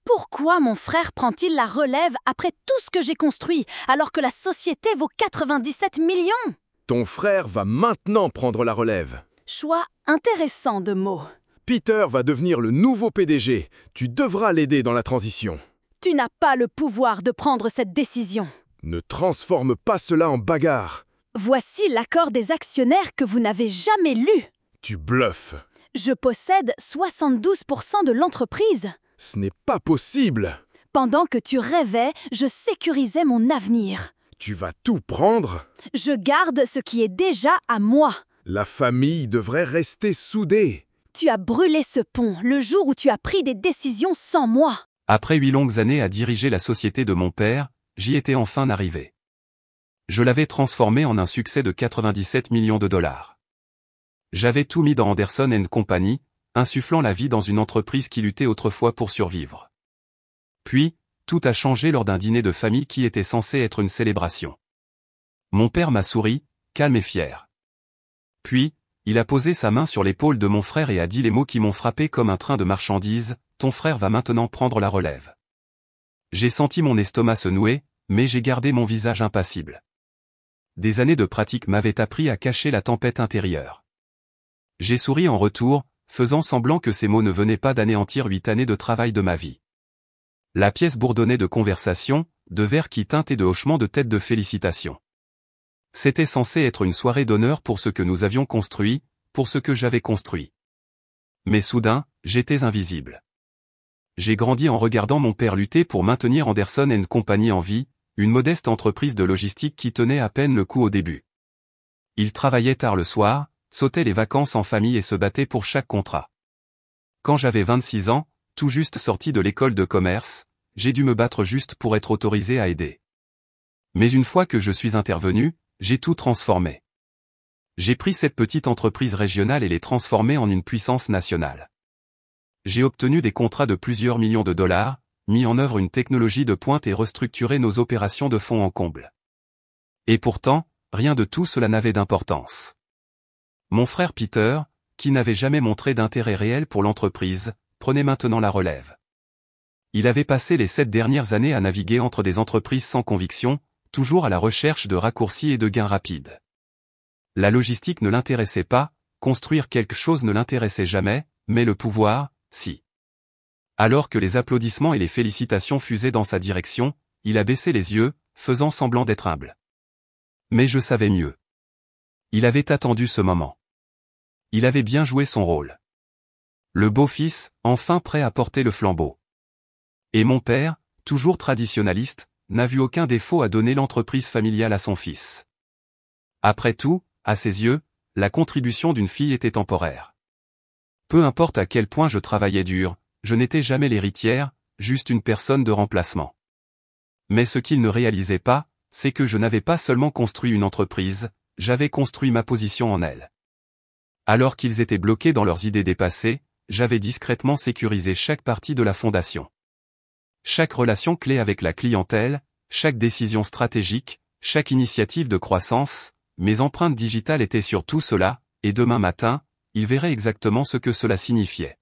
Pourquoi mon frère prend-il la relève après tout ce que j'ai construit, alors que la société vaut 97 millions? Ton frère va maintenant prendre la relève. Choix intéressant de mots. Peter va devenir le nouveau PDG. Tu devras l'aider dans la transition. Tu n'as pas le pouvoir de prendre cette décision. Ne transforme pas cela en bagarre. Voici l'accord des actionnaires que vous n'avez jamais lu. Tu bluffes. Je possède 72% de l'entreprise. Ce n'est pas possible. Pendant que tu rêvais, je sécurisais mon avenir. Tu vas tout prendre? Je garde ce qui est déjà à moi. La famille devrait rester soudée. Tu as brûlé ce pont le jour où tu as pris des décisions sans moi. Après 8 longues années à diriger la société de mon père, j'y étais enfin arrivé. Je l'avais transformé en un succès de 97 millions de dollars. J'avais tout mis dans Anderson & Company, insufflant la vie dans une entreprise qui luttait autrefois pour survivre. Puis, tout a changé lors d'un dîner de famille qui était censé être une célébration. Mon père m'a souri, calme et fier. Puis, il a posé sa main sur l'épaule de mon frère et a dit les mots qui m'ont frappé comme un train de marchandises, « Ton frère va maintenant prendre la relève ». J'ai senti mon estomac se nouer, mais j'ai gardé mon visage impassible. Des années de pratique m'avaient appris à cacher la tempête intérieure. J'ai souri en retour, faisant semblant que ces mots ne venaient pas d'anéantir 8 années de travail de ma vie. La pièce bourdonnait de conversations, de verres qui tintent et de hochements de tête de félicitations. C'était censé être une soirée d'honneur pour ce que nous avions construit, pour ce que j'avais construit. Mais soudain, j'étais invisible. J'ai grandi en regardant mon père lutter pour maintenir Anderson & Company en vie, une modeste entreprise de logistique qui tenait à peine le coup au début. Il travaillait tard le soir, sautait les vacances en famille et se battait pour chaque contrat. Quand j'avais 26 ans, tout juste sorti de l'école de commerce, j'ai dû me battre juste pour être autorisé à aider. Mais une fois que je suis intervenu, j'ai tout transformé. J'ai pris cette petite entreprise régionale et l'ai transformée en une puissance nationale. J'ai obtenu des contrats de plusieurs millions de dollars, mis en œuvre une technologie de pointe et restructuré nos opérations de fond en comble. Et pourtant, rien de tout cela n'avait d'importance. Mon frère Peter, qui n'avait jamais montré d'intérêt réel pour l'entreprise, prenait maintenant la relève. Il avait passé les 7 dernières années à naviguer entre des entreprises sans conviction, toujours à la recherche de raccourcis et de gains rapides. La logistique ne l'intéressait pas, construire quelque chose ne l'intéressait jamais, mais le pouvoir, si. Alors que les applaudissements et les félicitations fusaient dans sa direction, il a baissé les yeux, faisant semblant d'être humble. Mais je savais mieux. Il avait attendu ce moment. Il avait bien joué son rôle. Le beau-fils, enfin prêt à porter le flambeau. Et mon père, toujours traditionnaliste, n'a vu aucun défaut à donner l'entreprise familiale à son fils. Après tout, à ses yeux, la contribution d'une fille était temporaire. Peu importe à quel point je travaillais dur, je n'étais jamais l'héritière, juste une personne de remplacement. Mais ce qu'il ne réalisait pas, c'est que je n'avais pas seulement construit une entreprise, j'avais construit ma position en elle. Alors qu'ils étaient bloqués dans leurs idées dépassées, j'avais discrètement sécurisé chaque partie de la fondation. Chaque relation clé avec la clientèle, chaque décision stratégique, chaque initiative de croissance, mes empreintes digitales étaient sur tout cela, et demain matin, ils verraient exactement ce que cela signifiait.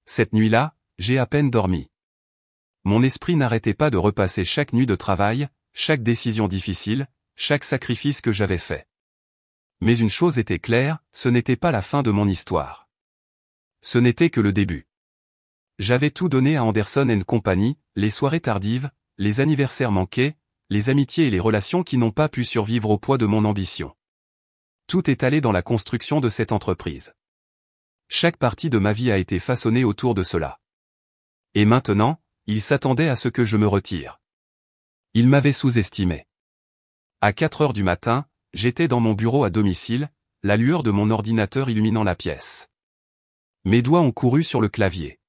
Cette nuit-là, j'ai à peine dormi. Mon esprit n'arrêtait pas de repasser chaque nuit de travail, chaque décision difficile, chaque sacrifice que j'avais fait. Mais une chose était claire, ce n'était pas la fin de mon histoire. Ce n'était que le début. J'avais tout donné à Anderson & Company, les soirées tardives, les anniversaires manqués, les amitiés et les relations qui n'ont pas pu survivre au poids de mon ambition. Tout est allé dans la construction de cette entreprise. Chaque partie de ma vie a été façonnée autour de cela. Et maintenant, il s'attendait à ce que je me retire. Il m'avait sous-estimé. À 4 heures du matin, j'étais dans mon bureau à domicile, la lueur de mon ordinateur illuminant la pièce. Mes doigts ont couru sur le clavier.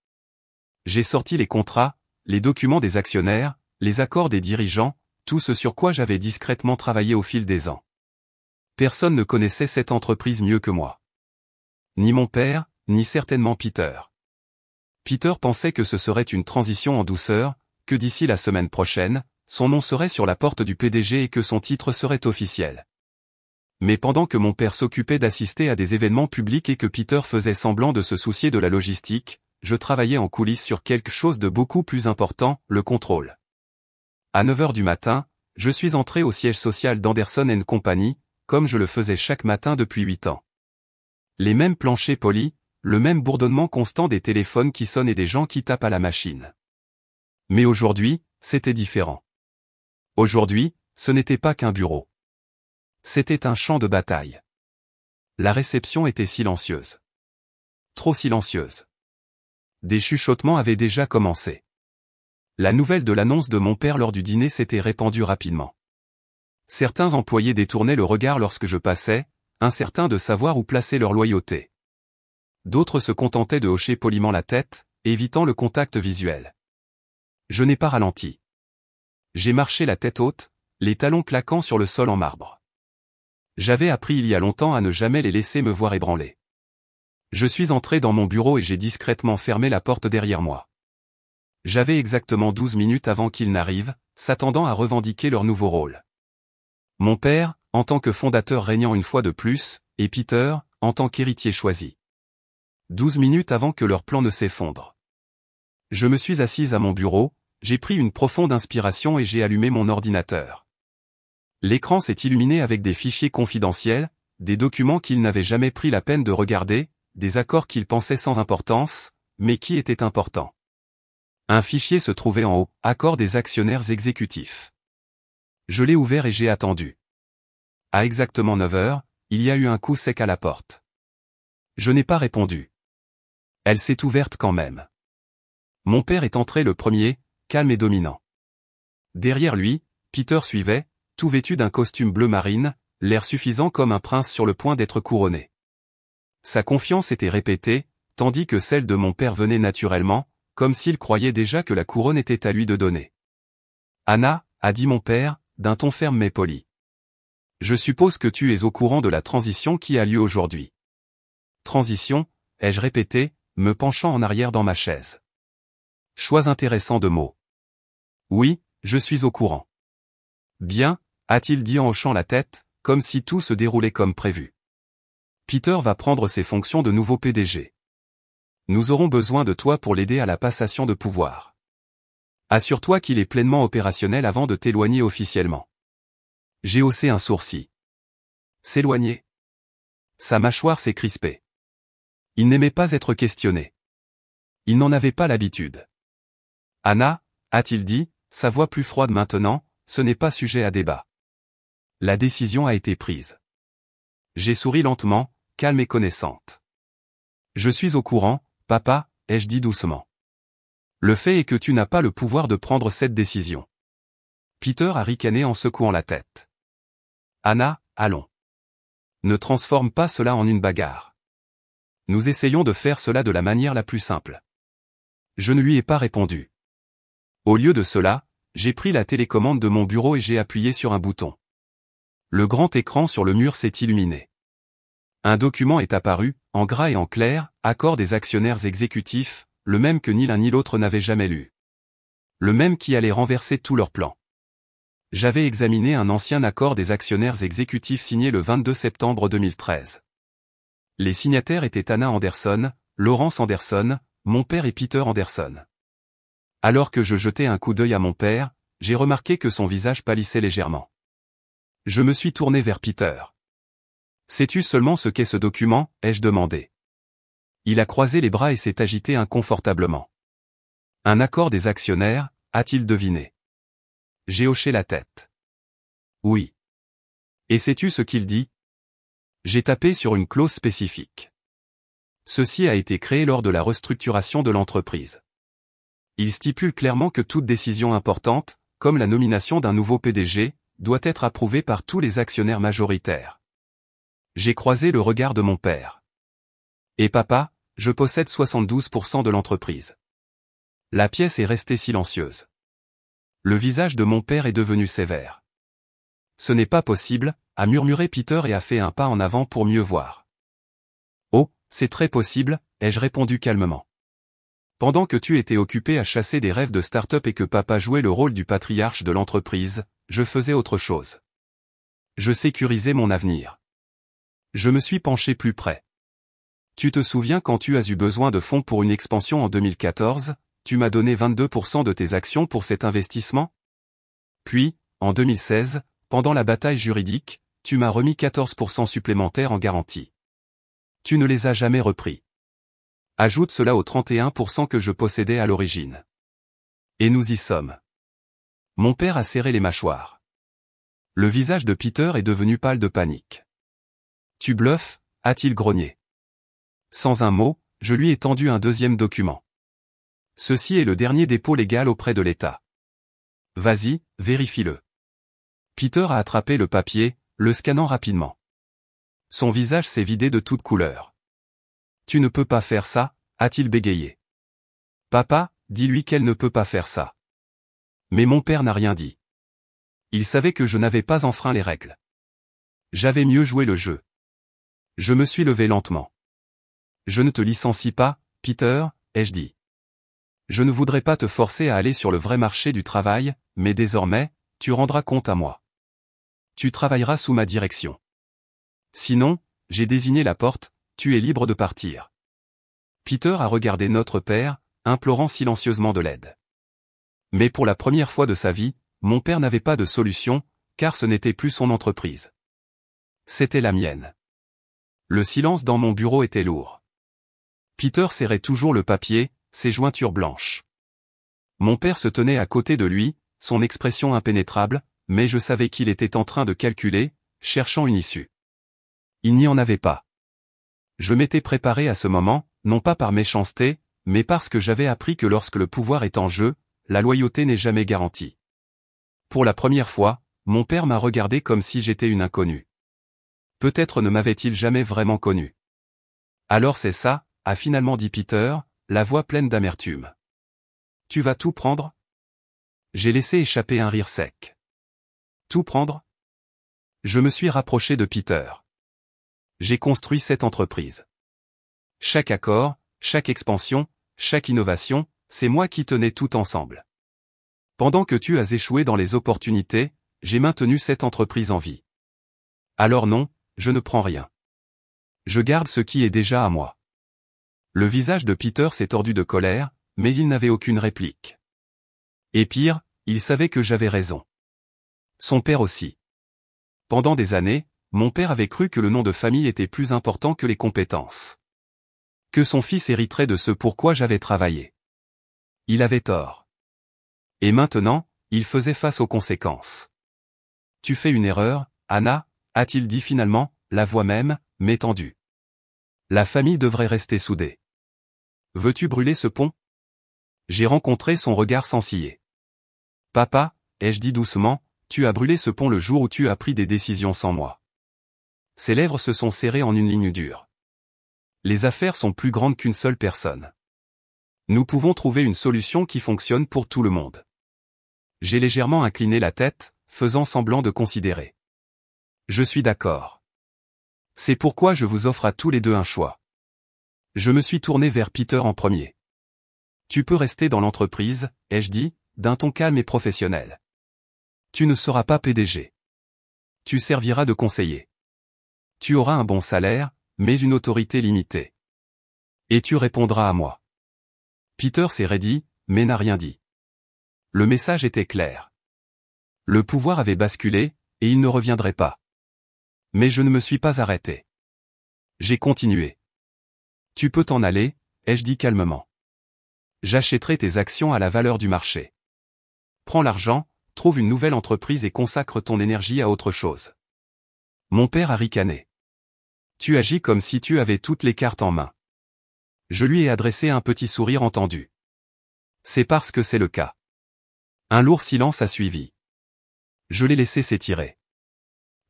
J'ai sorti les contrats, les documents des actionnaires, les accords des dirigeants, tout ce sur quoi j'avais discrètement travaillé au fil des ans. Personne ne connaissait cette entreprise mieux que moi. Ni mon père, ni certainement Peter. Peter pensait que ce serait une transition en douceur, que d'ici la semaine prochaine, son nom serait sur la porte du PDG et que son titre serait officiel. Mais pendant que mon père s'occupait d'assister à des événements publics et que Peter faisait semblant de se soucier de la logistique, je travaillais en coulisses sur quelque chose de beaucoup plus important, le contrôle. À 9 heures du matin, je suis entré au siège social d'Anderson & Company, comme je le faisais chaque matin depuis 8 ans. Les mêmes planchers polis, le même bourdonnement constant des téléphones qui sonnent et des gens qui tapent à la machine. Mais aujourd'hui, c'était différent. Aujourd'hui, ce n'était pas qu'un bureau. C'était un champ de bataille. La réception était silencieuse. Trop silencieuse. Des chuchotements avaient déjà commencé. La nouvelle de l'annonce de mon père lors du dîner s'était répandue rapidement. Certains employés détournaient le regard lorsque je passais, incertains de savoir où placer leur loyauté. D'autres se contentaient de hocher poliment la tête, évitant le contact visuel. Je n'ai pas ralenti. J'ai marché la tête haute, les talons claquant sur le sol en marbre. J'avais appris il y a longtemps à ne jamais les laisser me voir ébranler. Je suis entré dans mon bureau et j'ai discrètement fermé la porte derrière moi. J'avais exactement 12 minutes avant qu'ils n'arrivent, s'attendant à revendiquer leur nouveau rôle. Mon père, en tant que fondateur régnant une fois de plus, et Peter, en tant qu'héritier choisi. 12 minutes avant que leur plan ne s'effondre. Je me suis assise à mon bureau, j'ai pris une profonde inspiration et j'ai allumé mon ordinateur. L'écran s'est illuminé avec des fichiers confidentiels, des documents qu'ils n'avaient jamais pris la peine de regarder, des accords qu'ils pensaient sans importance, mais qui étaient importants. Un fichier se trouvait en haut, accord des actionnaires exécutifs. Je l'ai ouvert et j'ai attendu. À exactement 9 heures, il y a eu un coup sec à la porte. Je n'ai pas répondu. Elle s'est ouverte quand même. Mon père est entré le premier, calme et dominant. Derrière lui, Peter suivait, tout vêtu d'un costume bleu marine, l'air suffisant comme un prince sur le point d'être couronné. Sa confiance était répétée, tandis que celle de mon père venait naturellement, comme s'il croyait déjà que la couronne était à lui de donner. « Anna, » a dit mon père, d'un ton ferme mais poli. « Je suppose que tu es au courant de la transition qui a lieu aujourd'hui. » « Transition » ai-je répété, me penchant en arrière dans ma chaise. Choix intéressant de mots. « Oui, je suis au courant. »« Bien » a-t-il dit en hochant la tête, comme si tout se déroulait comme prévu. « Peter va prendre ses fonctions de nouveau PDG. Nous aurons besoin de toi pour l'aider à la passation de pouvoir. Assure-toi qu'il est pleinement opérationnel avant de t'éloigner officiellement. » J'ai haussé un sourcil. S'éloigner. Sa mâchoire s'est crispée. Il n'aimait pas être questionné. Il n'en avait pas l'habitude. « Anna » a-t-il dit, sa voix plus froide maintenant, ce n'est pas sujet à débat. La décision a été prise. J'ai souri lentement, calme et connaissante. Je suis au courant, papa, ai-je dit doucement. Le fait est que tu n'as pas le pouvoir de prendre cette décision. Peter a ricané en secouant la tête. Anna, allons. Ne transforme pas cela en une bagarre. Nous essayons de faire cela de la manière la plus simple. Je ne lui ai pas répondu. Au lieu de cela, j'ai pris la télécommande de mon bureau et j'ai appuyé sur un bouton. Le grand écran sur le mur s'est illuminé. Un document est apparu, en gras et en clair, accord des actionnaires exécutifs, le même que ni l'un ni l'autre n'avait jamais lu. Le même qui allait renverser tous leurs plans. J'avais examiné un ancien accord des actionnaires exécutifs signé le 22 septembre 2013. Les signataires étaient Anna Anderson, Lawrence Anderson, mon père et Peter Anderson. Alors que je jetais un coup d'œil à mon père, j'ai remarqué que son visage pâlissait légèrement. Je me suis tourné vers Peter. « Sais-tu seulement ce qu'est ce document » ai-je demandé. Il a croisé les bras et s'est agité inconfortablement. « Un accord des actionnaires » a-t-il deviné. J'ai hoché la tête. « Oui. » Et sais-tu ce qu'il dit ? J'ai tapé sur une clause spécifique. Ceci a été créé lors de la restructuration de l'entreprise. Il stipule clairement que toute décision importante, comme la nomination d'un nouveau PDG, doit être approuvée par tous les actionnaires majoritaires. J'ai croisé le regard de mon père. Et papa, je possède 72% de l'entreprise. La pièce est restée silencieuse. Le visage de mon père est devenu sévère. Ce n'est pas possible, a murmuré Peter et a fait un pas en avant pour mieux voir. Oh, c'est très possible, ai-je répondu calmement. Pendant que tu étais occupé à chasser des rêves de start-up et que papa jouait le rôle du patriarche de l'entreprise, je faisais autre chose. Je sécurisais mon avenir. Je me suis penché plus près. Tu te souviens quand tu as eu besoin de fonds pour une expansion en 2014, tu m'as donné 22% de tes actions pour cet investissement? Puis, en 2016, pendant la bataille juridique, tu m'as remis 14% supplémentaires en garantie. Tu ne les as jamais repris. Ajoute cela aux 31% que je possédais à l'origine. Et nous y sommes. Mon père a serré les mâchoires. Le visage de Peter est devenu pâle de panique. Tu bluffes, a-t-il grogné. Sans un mot, je lui ai tendu un deuxième document. Ceci est le dernier dépôt légal auprès de l'État. Vas-y, vérifie-le. Peter a attrapé le papier, le scannant rapidement. Son visage s'est vidé de toute couleur. Tu ne peux pas faire ça, a-t-il bégayé. Papa, dis-lui qu'elle ne peut pas faire ça. Mais mon père n'a rien dit. Il savait que je n'avais pas enfreint les règles. J'avais mieux joué le jeu. Je me suis levé lentement. Je ne te licencie pas, Peter, ai-je dit. Je ne voudrais pas te forcer à aller sur le vrai marché du travail, mais désormais, tu rendras compte à moi. Tu travailleras sous ma direction. Sinon, j'ai désigné la porte, tu es libre de partir. Peter a regardé notre père, implorant silencieusement de l'aide. Mais pour la première fois de sa vie, mon père n'avait pas de solution, car ce n'était plus son entreprise. C'était la mienne. Le silence dans mon bureau était lourd. Peter serrait toujours le papier, ses jointures blanches. Mon père se tenait à côté de lui, son expression impénétrable, mais je savais qu'il était en train de calculer, cherchant une issue. Il n'y en avait pas. Je m'étais préparé à ce moment, non pas par méchanceté, mais parce que j'avais appris que lorsque le pouvoir est en jeu, la loyauté n'est jamais garantie. Pour la première fois, mon père m'a regardé comme si j'étais une inconnue. Peut-être ne m'avait-il jamais vraiment connu. Alors c'est ça, a finalement dit Peter, la voix pleine d'amertume. Tu vas tout prendre? J'ai laissé échapper un rire sec. Tout prendre? Je me suis rapproché de Peter. J'ai construit cette entreprise. Chaque accord, chaque expansion, chaque innovation, c'est moi qui tenais tout ensemble. Pendant que tu as échoué dans les opportunités, j'ai maintenu cette entreprise en vie. Alors non, je ne prends rien. Je garde ce qui est déjà à moi. Le visage de Peter s'est tordu de colère, mais il n'avait aucune réplique. Et pire, il savait que j'avais raison. Son père aussi. Pendant des années, mon père avait cru que le nom de famille était plus important que les compétences. Que son fils hériterait de ce pourquoi j'avais travaillé. Il avait tort. Et maintenant, il faisait face aux conséquences. Tu fais une erreur, Anna, a-t-il dit finalement, la voix même, mais tendue. La famille devrait rester soudée. Veux-tu brûler ce pont? J'ai rencontré son regard sans ciller. Papa, ai-je dit doucement, tu as brûlé ce pont le jour où tu as pris des décisions sans moi. Ses lèvres se sont serrées en une ligne dure. Les affaires sont plus grandes qu'une seule personne. Nous pouvons trouver une solution qui fonctionne pour tout le monde. J'ai légèrement incliné la tête, faisant semblant de considérer. Je suis d'accord. C'est pourquoi je vous offre à tous les deux un choix. Je me suis tourné vers Peter en premier. Tu peux rester dans l'entreprise, ai-je dit, d'un ton calme et professionnel. Tu ne seras pas PDG. Tu serviras de conseiller. Tu auras un bon salaire, mais une autorité limitée. Et tu répondras à moi. Peter s'est raidi, mais n'a rien dit. Le message était clair. Le pouvoir avait basculé, et il ne reviendrait pas. Mais je ne me suis pas arrêté. J'ai continué. Tu peux t'en aller, ai-je dit calmement. J'achèterai tes actions à la valeur du marché. Prends l'argent, trouve une nouvelle entreprise et consacre ton énergie à autre chose. Mon père a ricané. Tu agis comme si tu avais toutes les cartes en main. Je lui ai adressé un petit sourire entendu. C'est parce que c'est le cas. Un lourd silence a suivi. Je l'ai laissé s'étirer.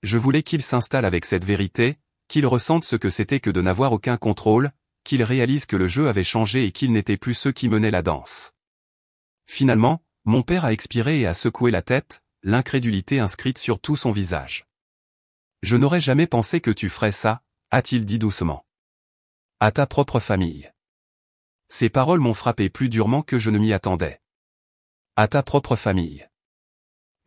Je voulais qu'il s'installe avec cette vérité, qu'il ressente ce que c'était que de n'avoir aucun contrôle, qu'il réalise que le jeu avait changé et qu'il n'était plus ceux qui menaient la danse. Finalement, mon père a expiré et a secoué la tête, l'incrédulité inscrite sur tout son visage. Je n'aurais jamais pensé que tu ferais ça, a-t-il dit doucement. À ta propre famille. Ces paroles m'ont frappé plus durement que je ne m'y attendais. À ta propre famille.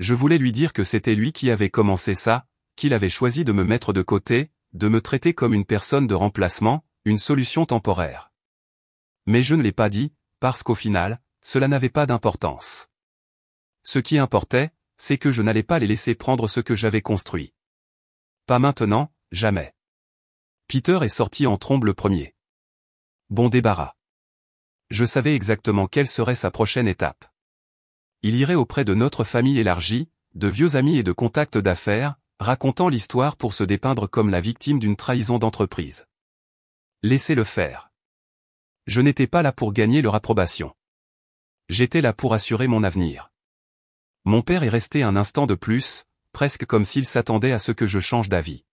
Je voulais lui dire que c'était lui qui avait commencé ça, qu'il avait choisi de me mettre de côté, de me traiter comme une personne de remplacement, une solution temporaire. Mais je ne l'ai pas dit, parce qu'au final, cela n'avait pas d'importance. Ce qui importait, c'est que je n'allais pas les laisser prendre ce que j'avais construit. Pas maintenant, jamais. Peter est sorti en trombe le premier. Bon débarras. Je savais exactement quelle serait sa prochaine étape. Il irait auprès de notre famille élargie, de vieux amis et de contacts d'affaires, racontant l'histoire pour se dépeindre comme la victime d'une trahison d'entreprise. Laissez-le faire. Je n'étais pas là pour gagner leur approbation. J'étais là pour assurer mon avenir. Mon père est resté un instant de plus, presque comme s'il s'attendait à ce que je change d'avis.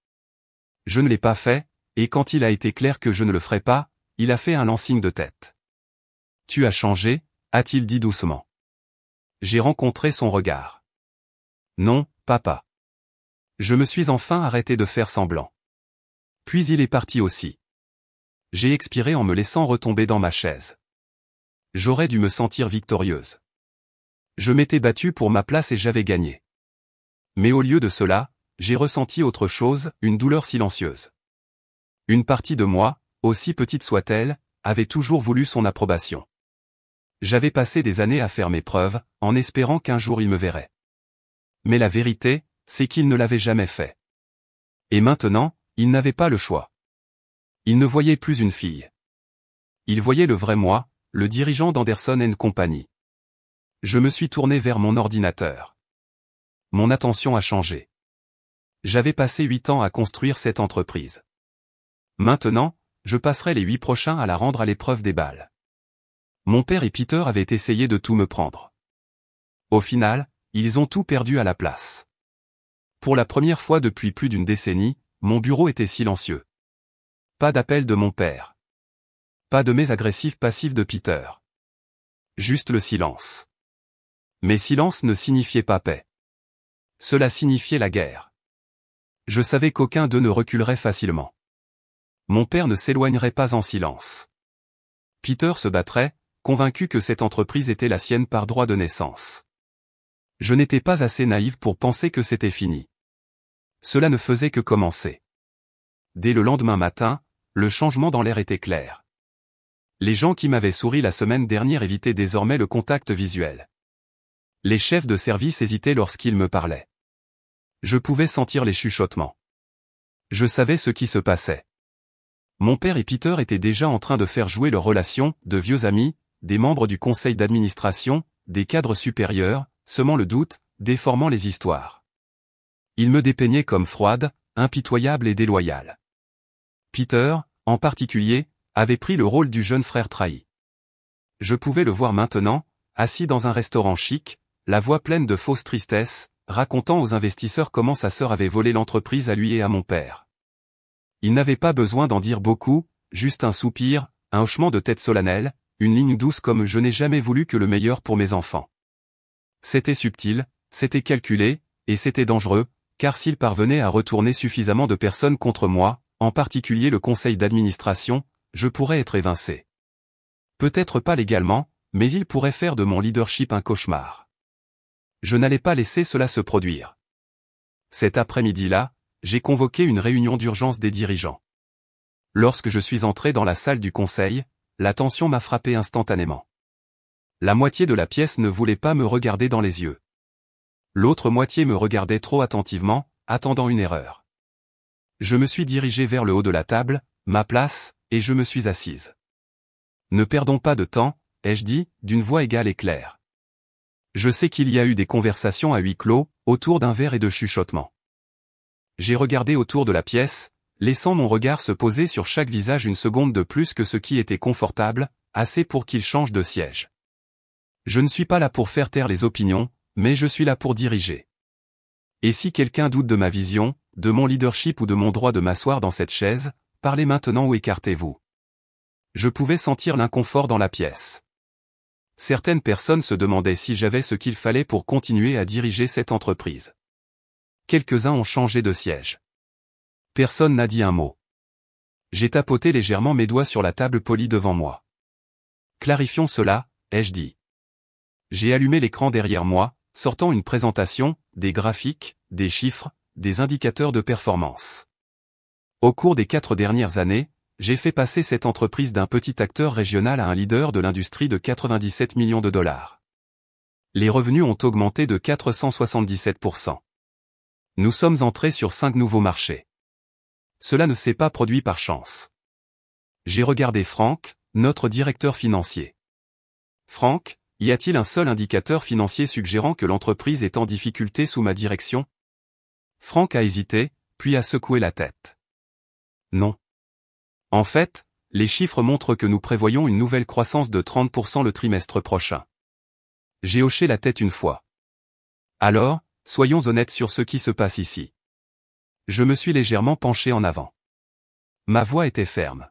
Je ne l'ai pas fait, et quand il a été clair que je ne le ferais pas, il a fait un lent signe de tête. « Tu as changé » a-t-il dit doucement. J'ai rencontré son regard. « Non, papa. » Je me suis enfin arrêté de faire semblant. Puis il est parti aussi. J'ai expiré en me laissant retomber dans ma chaise. J'aurais dû me sentir victorieuse. Je m'étais battue pour ma place et j'avais gagné. Mais au lieu de cela, j'ai ressenti autre chose, une douleur silencieuse. Une partie de moi, aussi petite soit-elle, avait toujours voulu son approbation. J'avais passé des années à faire mes preuves, en espérant qu'un jour il me verrait. Mais la vérité, c'est qu'il ne l'avait jamais fait. Et maintenant, il n'avait pas le choix. Il ne voyait plus une fille. Il voyait le vrai moi, le dirigeant d'Anderson & Company. Je me suis tourné vers mon ordinateur. Mon attention a changé. J'avais passé 8 ans à construire cette entreprise. Maintenant, je passerai les 8 prochains à la rendre à l'épreuve des balles. Mon père et Peter avaient essayé de tout me prendre. Au final, ils ont tout perdu à la place. Pour la première fois depuis plus d'une décennie, mon bureau était silencieux. Pas d'appel de mon père. Pas de mes agressifs passifs de Peter. Juste le silence. Mais silence ne signifiait pas paix. Cela signifiait la guerre. Je savais qu'aucun d'eux ne reculerait facilement. Mon père ne s'éloignerait pas en silence. Peter se battrait, convaincu que cette entreprise était la sienne par droit de naissance. Je n'étais pas assez naïve pour penser que c'était fini. Cela ne faisait que commencer. Dès le lendemain matin, le changement dans l'air était clair. Les gens qui m'avaient souri la semaine dernière évitaient désormais le contact visuel. Les chefs de service hésitaient lorsqu'ils me parlaient. Je pouvais sentir les chuchotements. Je savais ce qui se passait. Mon père et Peter étaient déjà en train de faire jouer leurs relations, de vieux amis, des membres du conseil d'administration, des cadres supérieurs, semant le doute, déformant les histoires. Ils me dépeignaient comme froide, impitoyable et déloyale. Peter, en particulier, avait pris le rôle du jeune frère trahi. Je pouvais le voir maintenant, assis dans un restaurant chic, la voix pleine de fausse tristesse, racontant aux investisseurs comment sa sœur avait volé l'entreprise à lui et à mon père. Il n'avait pas besoin d'en dire beaucoup, juste un soupir, un hochement de tête solennel, une ligne douce comme je n'ai jamais voulu que le meilleur pour mes enfants. C'était subtil, c'était calculé, et c'était dangereux, car s'il parvenait à retourner suffisamment de personnes contre moi, en particulier le conseil d'administration, je pourrais être évincé. Peut-être pas légalement, mais il pourrait faire de mon leadership un cauchemar. Je n'allais pas laisser cela se produire. Cet après-midi-là, j'ai convoqué une réunion d'urgence des dirigeants. Lorsque je suis entré dans la salle du conseil, la tension m'a frappé instantanément. La moitié de la pièce ne voulait pas me regarder dans les yeux. L'autre moitié me regardait trop attentivement, attendant une erreur. Je me suis dirigé vers le haut de la table, ma place, et je me suis assise. Ne perdons pas de temps, ai-je dit, d'une voix égale et claire. Je sais qu'il y a eu des conversations à huis clos, autour d'un verre et de chuchotements. J'ai regardé autour de la pièce, laissant mon regard se poser sur chaque visage une seconde de plus que ce qui était confortable, assez pour qu'il change de siège. Je ne suis pas là pour faire taire les opinions, mais je suis là pour diriger. Et si quelqu'un doute de ma vision, de mon leadership ou de mon droit de m'asseoir dans cette chaise, parlez maintenant ou écartez-vous. Je pouvais sentir l'inconfort dans la pièce. Certaines personnes se demandaient si j'avais ce qu'il fallait pour continuer à diriger cette entreprise. Quelques-uns ont changé de siège. Personne n'a dit un mot. J'ai tapoté légèrement mes doigts sur la table polie devant moi. Clarifions cela, ai-je dit. J'ai allumé l'écran derrière moi, sortant une présentation, des graphiques, des chiffres, des indicateurs de performance. Au cours des 4 dernières années, j'ai fait passer cette entreprise d'un petit acteur régional à un leader de l'industrie de 97 millions de dollars. Les revenus ont augmenté de 477%. Nous sommes entrés sur 5 nouveaux marchés. Cela ne s'est pas produit par chance. J'ai regardé Franck, notre directeur financier. Franck, y a-t-il un seul indicateur financier suggérant que l'entreprise est en difficulté sous ma direction? Franck a hésité, puis a secoué la tête. Non. En fait, les chiffres montrent que nous prévoyons une nouvelle croissance de 30% le trimestre prochain. J'ai hoché la tête une fois. Alors, soyons honnêtes sur ce qui se passe ici. Je me suis légèrement penché en avant. Ma voix était ferme.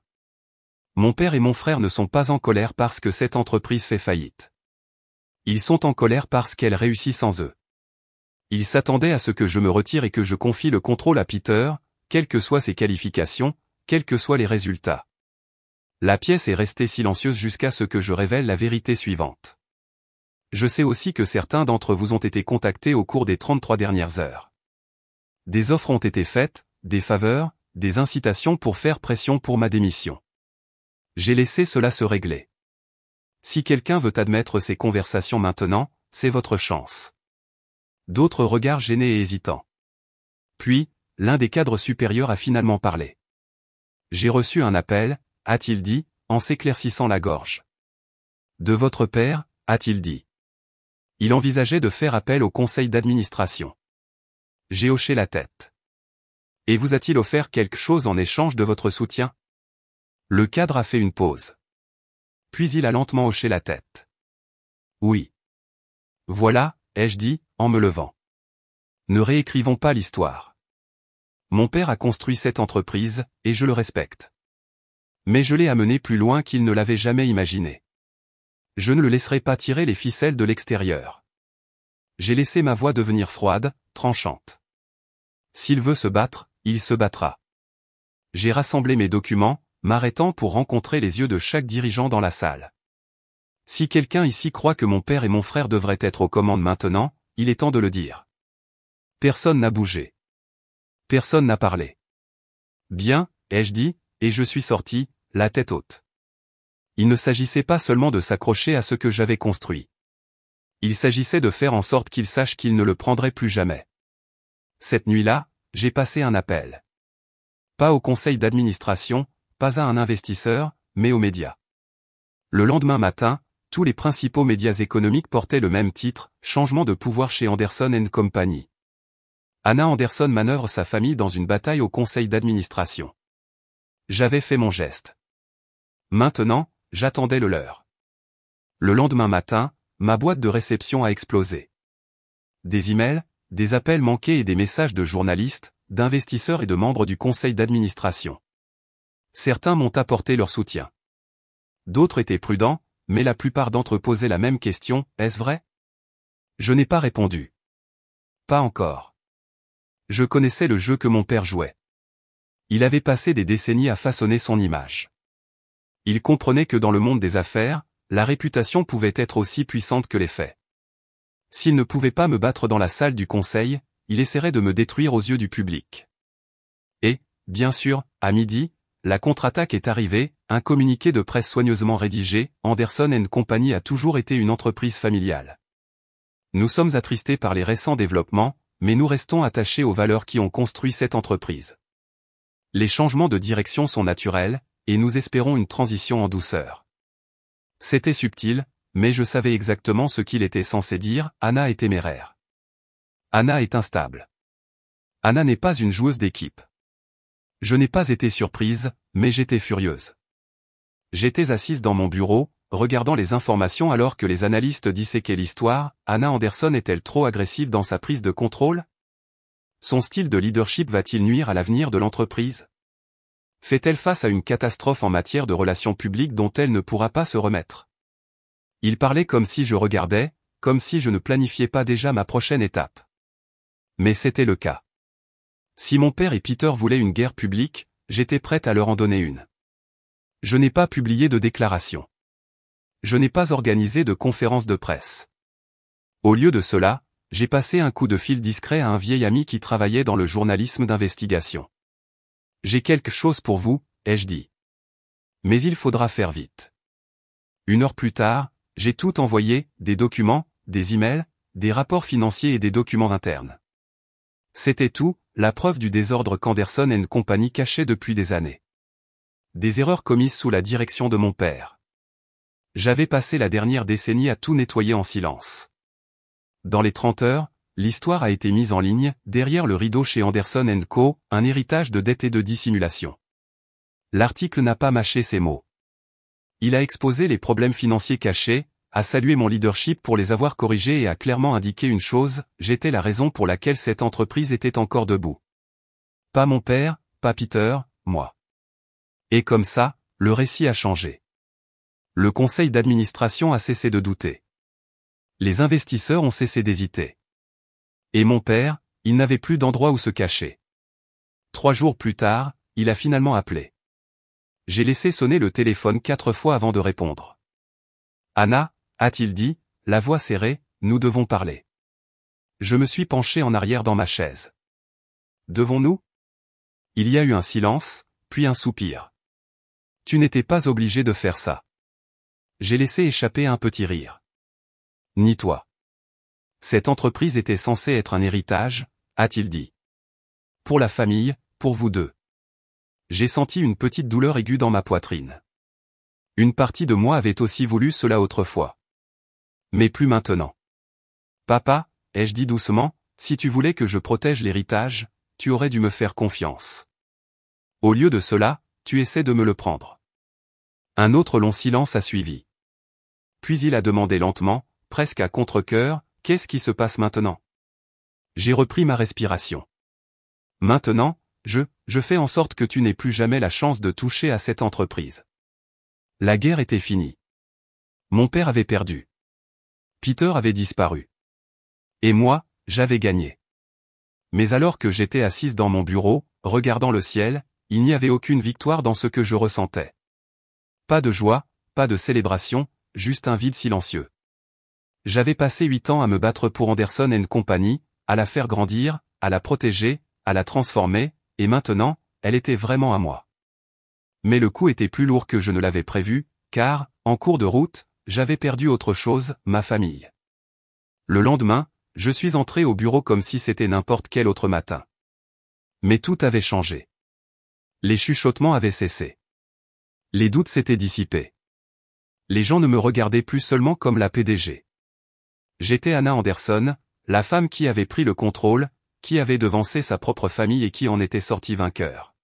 Mon père et mon frère ne sont pas en colère parce que cette entreprise fait faillite. Ils sont en colère parce qu'elle réussit sans eux. Ils s'attendaient à ce que je me retire et que je confie le contrôle à Peter, quelles que soient ses qualifications, quels que soient les résultats. La pièce est restée silencieuse jusqu'à ce que je révèle la vérité suivante. Je sais aussi que certains d'entre vous ont été contactés au cours des 33 dernières heures. Des offres ont été faites, des faveurs, des incitations pour faire pression pour ma démission. J'ai laissé cela se régler. Si quelqu'un veut admettre ces conversations maintenant, c'est votre chance. D'autres regards gênés et hésitants. Puis, l'un des cadres supérieurs a finalement parlé. J'ai reçu un appel, a-t-il dit, en s'éclaircissant la gorge. De votre père, a-t-il dit. Il envisageait de faire appel au conseil d'administration. J'ai hoché la tête. Et vous a-t-il offert quelque chose en échange de votre soutien? Le cadre a fait une pause. Puis il a lentement hoché la tête. Oui. Voilà, ai-je dit, en me levant. Ne réécrivons pas l'histoire. Mon père a construit cette entreprise, et je le respecte. Mais je l'ai amené plus loin qu'il ne l'avait jamais imaginé. Je ne le laisserai pas tirer les ficelles de l'extérieur. J'ai laissé ma voix devenir froide, tranchante. S'il veut se battre, il se battra. J'ai rassemblé mes documents, m'arrêtant pour rencontrer les yeux de chaque dirigeant dans la salle. Si quelqu'un ici croit que mon père et mon frère devraient être aux commandes maintenant, il est temps de le dire. Personne n'a bougé. Personne n'a parlé. Bien, ai-je dit, et je suis sorti, la tête haute. Il ne s'agissait pas seulement de s'accrocher à ce que j'avais construit. Il s'agissait de faire en sorte qu'il sache qu'il ne le prendrait plus jamais. Cette nuit-là, j'ai passé un appel. Pas au conseil d'administration, pas à un investisseur, mais aux médias. Le lendemain matin, tous les principaux médias économiques portaient le même titre, Changement de pouvoir chez Anderson & Company. Anna Anderson manœuvre sa famille dans une bataille au conseil d'administration. J'avais fait mon geste. Maintenant, j'attendais le leur. Le lendemain matin, ma boîte de réception a explosé. Des emails, des appels manqués et des messages de journalistes, d'investisseurs et de membres du conseil d'administration. Certains m'ont apporté leur soutien. D'autres étaient prudents, mais la plupart d'entre eux posaient la même question, est-ce vrai? Je n'ai pas répondu. Pas encore. Je connaissais le jeu que mon père jouait. Il avait passé des décennies à façonner son image. Il comprenait que dans le monde des affaires, la réputation pouvait être aussi puissante que les faits. S'il ne pouvait pas me battre dans la salle du conseil, il essaierait de me détruire aux yeux du public. Et, bien sûr, à midi, la contre-attaque est arrivée, un communiqué de presse soigneusement rédigé, Anderson & Company a toujours été une entreprise familiale. Nous sommes attristés par les récents développements, mais nous restons attachés aux valeurs qui ont construit cette entreprise. Les changements de direction sont naturels, et nous espérons une transition en douceur. C'était subtil, mais je savais exactement ce qu'il était censé dire, Anna est téméraire. Anna est instable. Anna n'est pas une joueuse d'équipe. Je n'ai pas été surprise, mais j'étais furieuse. J'étais assise dans mon bureau, regardant les informations alors que les analystes disséquaient l'histoire. Anna Anderson est-elle trop agressive dans sa prise de contrôle? Son style de leadership va-t-il nuire à l'avenir de l'entreprise? Fait-elle face à une catastrophe en matière de relations publiques dont elle ne pourra pas se remettre? Il parlait comme si je regardais, comme si je ne planifiais pas déjà ma prochaine étape. Mais c'était le cas. Si mon père et Peter voulaient une guerre publique, j'étais prête à leur en donner une. Je n'ai pas publié de déclaration. Je n'ai pas organisé de conférence de presse. Au lieu de cela, j'ai passé un coup de fil discret à un vieil ami qui travaillait dans le journalisme d'investigation. J'ai quelque chose pour vous, ai-je dit. Mais il faudra faire vite. 1 heure plus tard, j'ai tout envoyé, des documents, des emails, des rapports financiers et des documents internes. C'était tout, la preuve du désordre qu'Anderson & Company cachait depuis des années. Des erreurs commises sous la direction de mon père. J'avais passé la dernière décennie à tout nettoyer en silence. Dans les 30 heures, l'histoire a été mise en ligne, derrière le rideau chez Anderson & Co., un héritage de dette et de dissimulation. L'article n'a pas mâché ses mots. Il a exposé les problèmes financiers cachés, a salué mon leadership pour les avoir corrigés et a clairement indiqué une chose, j'étais la raison pour laquelle cette entreprise était encore debout. Pas mon père, pas Peter, moi. Et comme ça, le récit a changé. Le conseil d'administration a cessé de douter. Les investisseurs ont cessé d'hésiter. Et mon père, il n'avait plus d'endroit où se cacher. 3 jours plus tard, il a finalement appelé. J'ai laissé sonner le téléphone 4 fois avant de répondre. Anna, a-t-il dit, la voix serrée, nous devons parler. Je me suis penché en arrière dans ma chaise. Devons-nous ? Il y a eu un silence, puis un soupir. Tu n'étais pas obligé de faire ça. J'ai laissé échapper un petit rire. Ni toi. Cette entreprise était censée être un héritage, a-t-il dit. Pour la famille, pour vous deux. J'ai senti une petite douleur aiguë dans ma poitrine. Une partie de moi avait aussi voulu cela autrefois. Mais plus maintenant. Papa, ai-je dit doucement, si tu voulais que je protège l'héritage, tu aurais dû me faire confiance. Au lieu de cela, tu essaies de me le prendre. Un autre long silence a suivi. Puis il a demandé lentement, presque à contre-cœur, qu'est-ce qui se passe maintenant ? J'ai repris ma respiration. Maintenant, je fais en sorte que tu n'aies plus jamais la chance de toucher à cette entreprise. La guerre était finie. Mon père avait perdu. Peter avait disparu. Et moi, j'avais gagné. Mais alors que j'étais assise dans mon bureau, regardant le ciel, il n'y avait aucune victoire dans ce que je ressentais. Pas de joie, pas de célébration, juste un vide silencieux. J'avais passé 8 ans à me battre pour Anderson & Company, à la faire grandir, à la protéger, à la transformer, et maintenant, elle était vraiment à moi. Mais le coup était plus lourd que je ne l'avais prévu, car, en cours de route, j'avais perdu autre chose, ma famille. Le lendemain, je suis entré au bureau comme si c'était n'importe quel autre matin. Mais tout avait changé. Les chuchotements avaient cessé. Les doutes s'étaient dissipés. Les gens ne me regardaient plus seulement comme la PDG. J'étais Anna Anderson, la femme qui avait pris le contrôle, qui avait devancé sa propre famille et qui en était sortie vainqueur.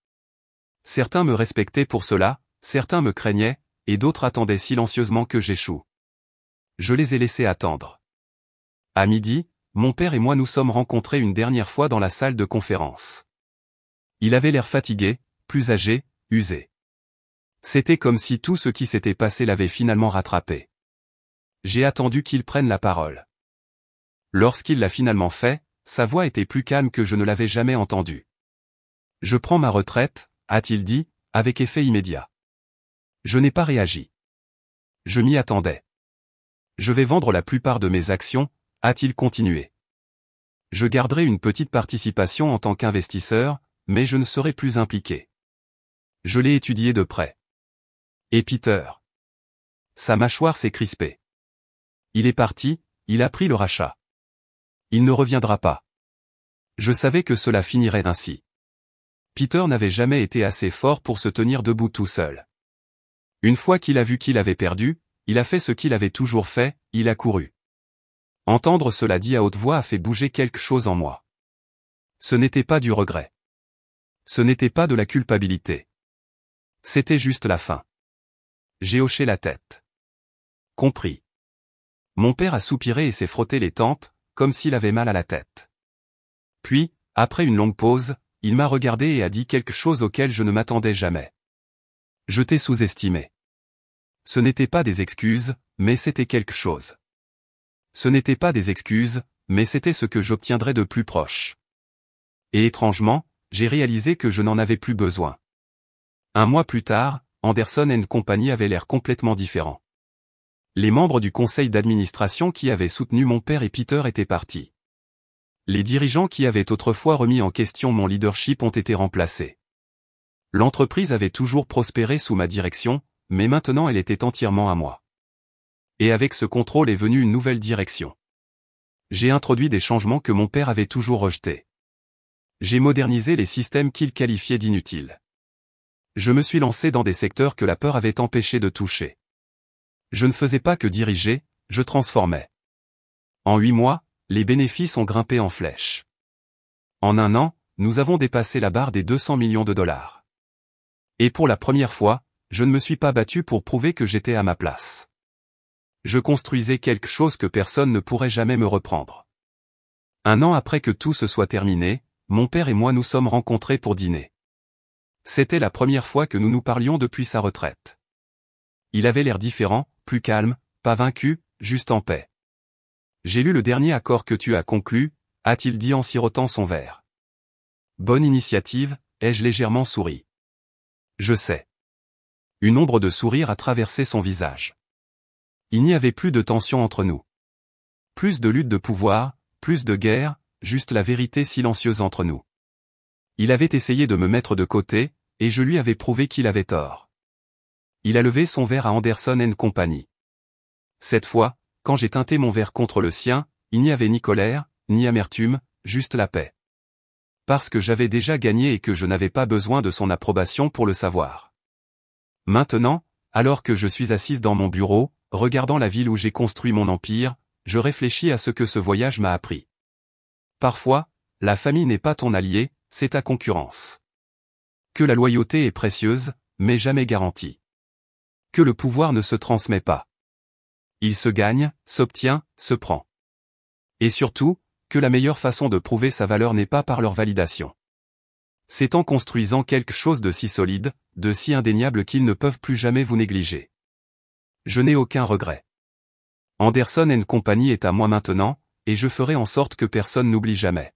Certains me respectaient pour cela, certains me craignaient, et d'autres attendaient silencieusement que j'échoue. Je les ai laissés attendre. À midi, mon père et moi nous sommes rencontrés une dernière fois dans la salle de conférence. Il avait l'air fatigué, plus âgé, usé. C'était comme si tout ce qui s'était passé l'avait finalement rattrapé. J'ai attendu qu'il prenne la parole. Lorsqu'il l'a finalement fait, sa voix était plus calme que je ne l'avais jamais entendue. « Je prends ma retraite », a-t-il dit, avec effet immédiat. Je n'ai pas réagi. Je m'y attendais. Je vais vendre la plupart de mes actions, a-t-il continué. Je garderai une petite participation en tant qu'investisseur, mais je ne serai plus impliqué. Je l'ai étudié de près. Et Peter? Sa mâchoire s'est crispée. Il est parti, il a pris le rachat. Il ne reviendra pas. Je savais que cela finirait ainsi. Peter n'avait jamais été assez fort pour se tenir debout tout seul. Une fois qu'il a vu qu'il avait perdu, il a fait ce qu'il avait toujours fait, il a couru. Entendre cela dit à haute voix a fait bouger quelque chose en moi. Ce n'était pas du regret. Ce n'était pas de la culpabilité. C'était juste la fin. J'ai hoché la tête. Compris. Mon père a soupiré et s'est frotté les tempes, comme s'il avait mal à la tête. Puis, après une longue pause, il m'a regardé et a dit quelque chose auquel je ne m'attendais jamais. Je t'ai sous-estimé. Ce n'était pas des excuses, mais c'était quelque chose. Ce n'était pas des excuses, mais c'était ce que j'obtiendrais de plus proche. Et étrangement, j'ai réalisé que je n'en avais plus besoin. 1 mois plus tard, Anderson & Company avait l'air complètement différent. Les membres du conseil d'administration qui avaient soutenu mon père et Peter étaient partis. Les dirigeants qui avaient autrefois remis en question mon leadership ont été remplacés. L'entreprise avait toujours prospéré sous ma direction, mais maintenant elle était entièrement à moi. Et avec ce contrôle est venue une nouvelle direction. J'ai introduit des changements que mon père avait toujours rejetés. J'ai modernisé les systèmes qu'il qualifiait d'inutiles. Je me suis lancé dans des secteurs que la peur avait empêché de toucher. Je ne faisais pas que diriger, je transformais. En 8 mois, les bénéfices ont grimpé en flèche. En 1 an, nous avons dépassé la barre des 200 millions de dollars. Et pour la première fois, je ne me suis pas battu pour prouver que j'étais à ma place. Je construisais quelque chose que personne ne pourrait jamais me reprendre. 1 an après que tout se soit terminé, mon père et moi nous sommes rencontrés pour dîner. C'était la première fois que nous nous parlions depuis sa retraite. Il avait l'air différent, plus calme, pas vaincu, juste en paix. J'ai lu le dernier accord que tu as conclu, a-t-il dit en sirotant son verre. Bonne initiative, ai-je légèrement souri. Je sais. Une ombre de sourire a traversé son visage. Il n'y avait plus de tension entre nous. Plus de lutte de pouvoir, plus de guerre, juste la vérité silencieuse entre nous. Il avait essayé de me mettre de côté, et je lui avais prouvé qu'il avait tort. Il a levé son verre à Anderson & Company. Cette fois, quand j'ai teinté mon verre contre le sien, il n'y avait ni colère, ni amertume, juste la paix. Parce que j'avais déjà gagné et que je n'avais pas besoin de son approbation pour le savoir. Maintenant, alors que je suis assise dans mon bureau, regardant la ville où j'ai construit mon empire, je réfléchis à ce que ce voyage m'a appris. Parfois, la famille n'est pas ton allié, c'est ta concurrence. Que la loyauté est précieuse, mais jamais garantie. Que le pouvoir ne se transmet pas. Il se gagne, s'obtient, se prend. Et surtout, que la meilleure façon de prouver sa valeur n'est pas par leur validation. C'est en construisant quelque chose de si solide, de si indéniable qu'ils ne peuvent plus jamais vous négliger. Je n'ai aucun regret. Anderson & Company est à moi maintenant, et je ferai en sorte que personne n'oublie jamais.